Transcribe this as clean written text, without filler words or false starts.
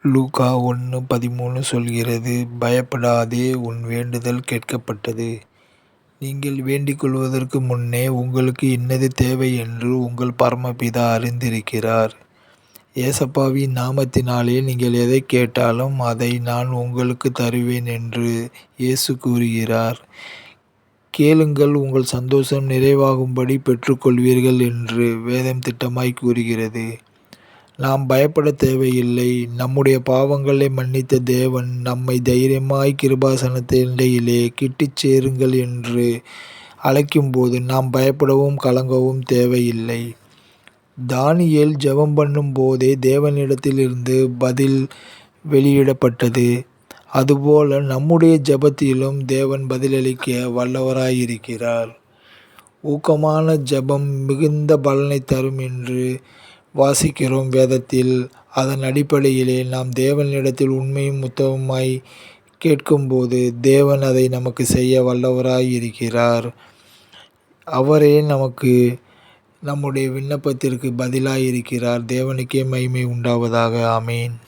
லூக்கா 1:13 சொல்கிறது, பயப்படாதே, உன் வேண்டுதல் கேட்கப்பட்டது. நீங்கள் வேண்டிக் கொள்வதற்கு முன்னே உங்களுக்கு இன்னது தேவை என்று உங்கள் பரமபிதா அறிந்திருக்கிறார். ஏசப்பாவின் நாமத்தினாலே நீங்கள் எதைக் கேட்டாலும் அதை நான் உங்களுக்கு தருவேன் என்று இயேசு கூறுகிறார். கேளுங்கள், உங்கள் சந்தோஷம் நிறைவாகும்படி பெற்றுக்கொள்வீர்கள் என்று வேதம் திட்டமாய் கூறுகிறது. நாம் பயப்பட தேவையில்லை. நம்முடைய பாவங்களை மன்னித்த தேவன் நம்மை தைரியமாய் கிருபாசனத்தினிடையிலே கிட்டிச் சேருங்கள் என்று அழைக்கும்போது நாம் பயப்படவும் கலங்கவும் தேவையில்லை. தானியேல் ஜெபம் பண்ணும் போதே தேவனிடத்திலிருந்து பதில் வெளியிடப்பட்டது. அதுபோல நம்முடைய ஜெபத்திலும் தேவன் பதிலளிக்க வல்லவராயிருக்கிறார். ஊக்கமான ஜெபம் மிகுந்த பலனை தரும் என்று வாசிக்கிறோம் வேதத்தில். அதன் அடிப்படையிலே நாம் தேவனிடத்தில் உண்மையும் உத்தமமாய் கேட்கும்போது தேவன் அதை நமக்கு செய்ய வல்லவராயிருக்கிறார். அவரே நமக்கு நம்முடைய விண்ணப்பத்திற்கு பதிலாயிருக்கிறார். தேவனுக்கே மகிமை உண்டாவதாக. ஆமேன்.